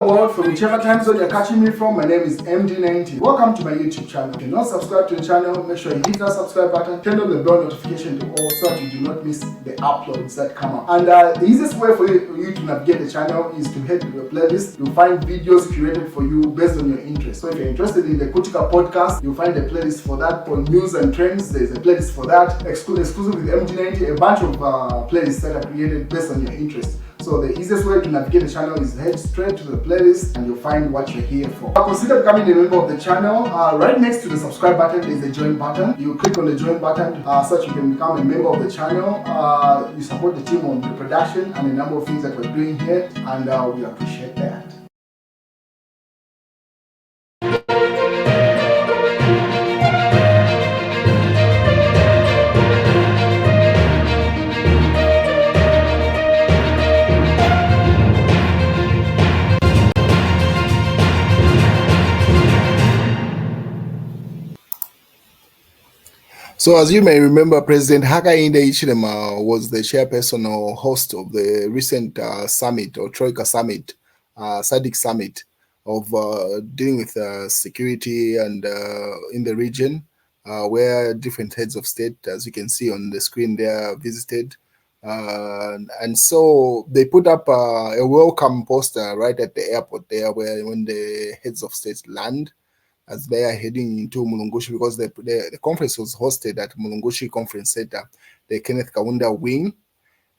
World, from whichever time zone you're catching me from, my name is MD90. Welcome to my YouTube channel. If you're not subscribed to the channel, make sure you hit that subscribe button, turn on the bell notification to all so that you do not miss the uploads that come up. And the easiest way for you to navigate the channel is to head to the playlist. You'll find videos curated for you based on your interest. So if you're interested in the Kutika podcast, you'll find a playlist for that. For news and trends, there's a playlist for that. Exclusive with MD90, a bunch of playlists that are created based on your interest. So the easiest way to navigate the channel is head straight to the playlist and you'll find what you're here for. Consider becoming a member of the channel. Right next to the subscribe button is the join button. You click on the join button so that you can become a member of the channel. You support the team on the production and a number of things that we're doing here, and we appreciate that. So as you may remember, President Hakainde Hichilema was the chairperson or host of the recent summit or Troika summit, SADC summit of dealing with security and in the region, where different heads of state, as you can see on the screen there, visited. And so they put up a welcome poster right at the airport there where when the heads of state land, as they are heading into Mulungushi, because the conference was hosted at Mulungushi Conference Center, the Kenneth Kaunda wing.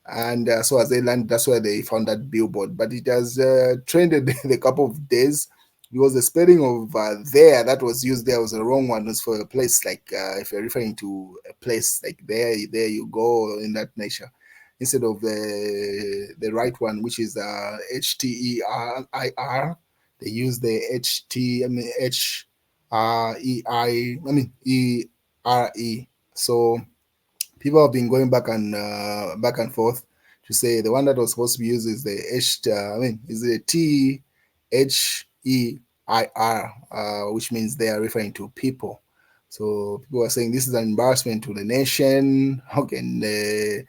And so as they landed, that's where they found that billboard. But it has trended a couple of days because the spelling of there that was used there was the wrong one. It was for a place like, if you're referring to a place like there you go in that nature, instead of the right one, which is HTERIR. They use the ERE. So people have been going back and forth to say the one that was supposed to be used is the THEIR, which means they are referring to people. So people are saying this is an embarrassment to the nation. How can the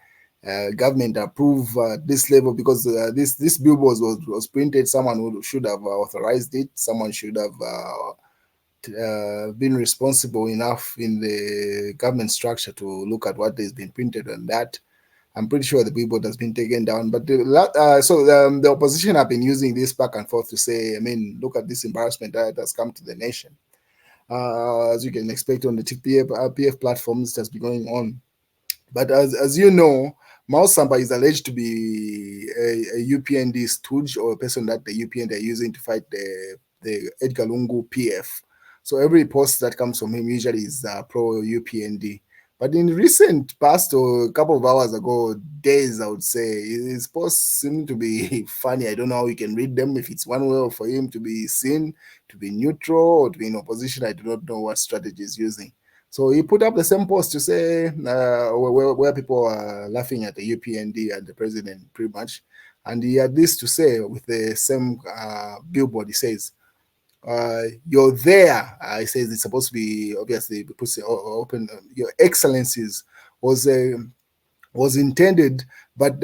government approve this level? Because this billboard was printed. Someone who should have authorized it. Someone should have been responsible enough in the government structure to look at what has been printed on that. I'm pretty sure the billboard has been taken down. But the opposition have been using this back and forth to say, look at this embarrassment that has come to the nation. As you can expect on the PF platforms, it has been going on. But as you know, Sampa is alleged to be a UPND stooge or a person that the UPND are using to fight the Edgar Lungu PF. So every post that comes from him usually is pro-UPND. But in recent past or a couple of hours ago, days, I would say, his posts seem to be funny. I don't know how you can read them. If it's one way for him to be seen, to be neutral, or to be in opposition, I do not know what strategy he's using. So he put up the same post to say where people are laughing at the UPND and the president pretty much. And he had this to say with the same billboard. He says, you're there. He says it's supposed to be, obviously, open, your excellencies was intended, but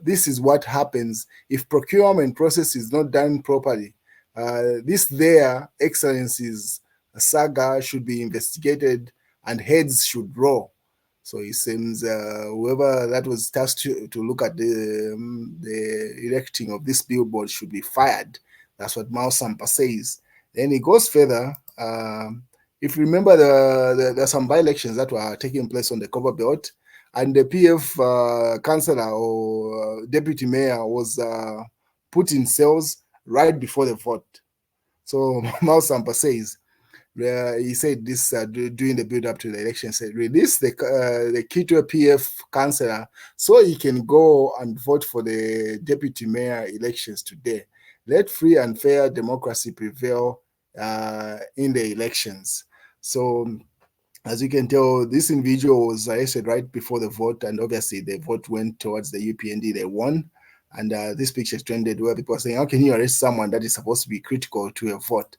this is what happens if procurement process is not done properly. This their excellencies saga should be investigated and heads should roll. So it seems whoever that was tasked to look at the erecting of this billboard should be fired. That's what Sampa says. Then he goes further. If you remember, there are some by-elections that were taking place on the cover belt, and the PF councillor or deputy mayor was put in cells right before the vote. So Sampa says, he said this during the build-up to the election, said, release the Kitwe PF councillor so he can go and vote for the deputy mayor elections today. Let free and fair democracy prevail in the elections. So, as you can tell, this individual was arrested right before the vote, and obviously the vote went towards the UPND. They won, and this picture trended where people are saying, how can you arrest someone that is supposed to be critical to a vote?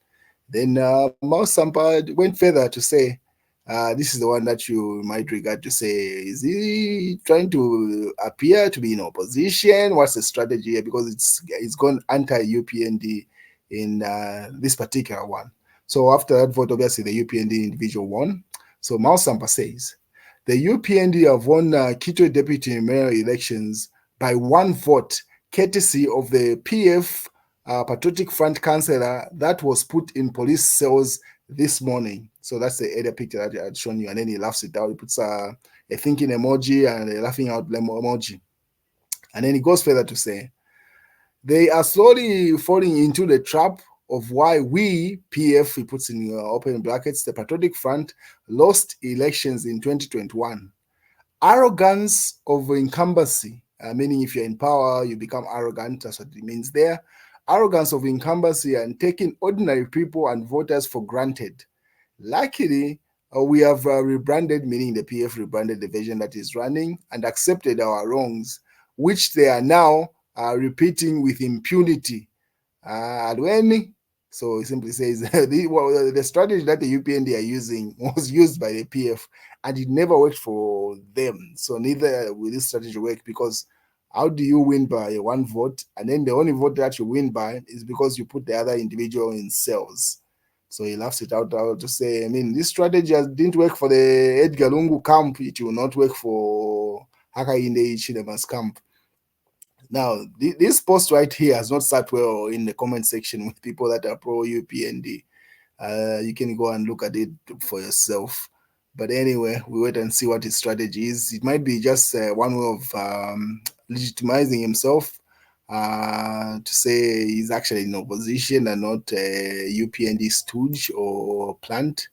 Then Sampa went further to say, This is the one that you might regard to say, is he trying to appear to be in opposition? What's the strategy here? Because it's gone anti-UPND in this particular one. So after that vote, obviously the UPND individual won. So Sampa says, the UPND have won Kitwe deputy mayor elections by 1 vote, courtesy of the PF Patriotic Front councillor that was put in police cells this morning. So that's the other picture that I had shown you, and then he laughs it out. He puts a thinking emoji and a laughing out emoji. And then he goes further to say, they are slowly falling into the trap of why we, PF, he puts in open brackets, the Patriotic Front, lost elections in 2021. Arrogance of incumbency, meaning if you're in power, you become arrogant. That's what it means there. Arrogance of incumbency and taking ordinary people and voters for granted. Luckily, we have rebranded, meaning the PF rebranded the version that is running and accepted our wrongs, which they are now repeating with impunity. So it simply says the strategy that the UPND are using was used by the PF and it never worked for them. So neither will this strategy work, because how do you win by 1 vote? And then the only vote that you win by is because you put the other individual in cells. So he laughs it out to say, I mean, this strategy didn't work for the Edgar Lungu camp. It will not work for Hakainde Hichilema's camp. Now, this post right here has not sat well in the comment section with people that are pro-UPND. You can go and look at it for yourself. But anyway, we wait and see what his strategy is. It might be just one way of legitimizing himself to say he's actually in opposition and not a UPND stooge or plant.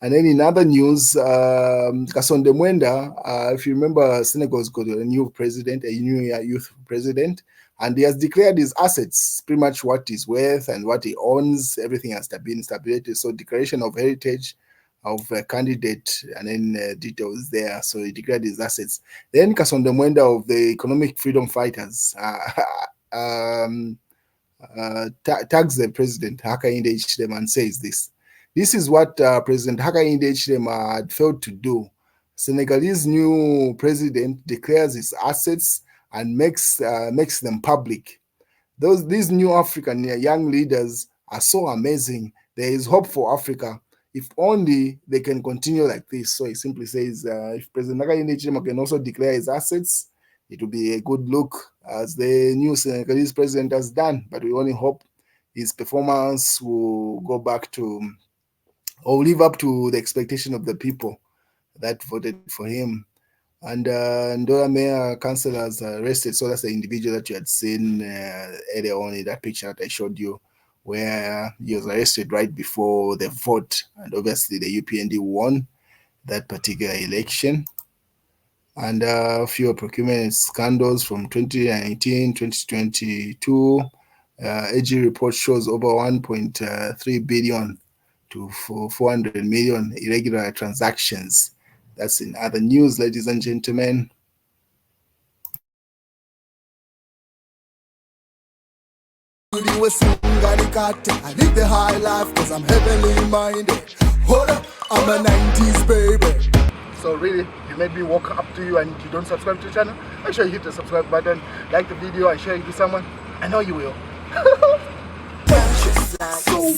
And then in other news, Kasonde Mwenda, if you remember, Senegal's got a new president, a new youth president, and he has declared his assets, pretty much what he's worth and what he owns. Everything has been stipulated. So declaration of heritage of a candidate, and then details there. So he declared his assets. Then Kasonde Mwenda of the Economic Freedom Fighters tags the president, Hakainde Hichilema, and says this. This is what President Hakainde Hichilema had failed to do. Senegalese new president declares his assets and makes them public. These new African young leaders are so amazing. There is hope for Africa. If only they can continue like this. So he simply says, if President Hakainde Hichilema can also declare his assets, it will be a good look, as the new Senegalese president has done. But we only hope his performance will go back to, or live up to, the expectation of the people that voted for him. And Ndola Mayor councillors arrested. So that's the individual that you had seen earlier on in that picture that I showed you, where he was arrested right before the vote. And obviously the UPND won that particular election. And a few procurement scandals from 2019, 2022. AG report shows over 1.3 billion to 400 million irregular transactions. That's in other news, ladies and gentlemen. I live the high life because I'm heavily minded. Hold up, I'm a 90s baby. So really, if it made me walk up to you and you don't subscribe to the channel, make sure you hit the subscribe button, like the video and share it with someone. I know you will. So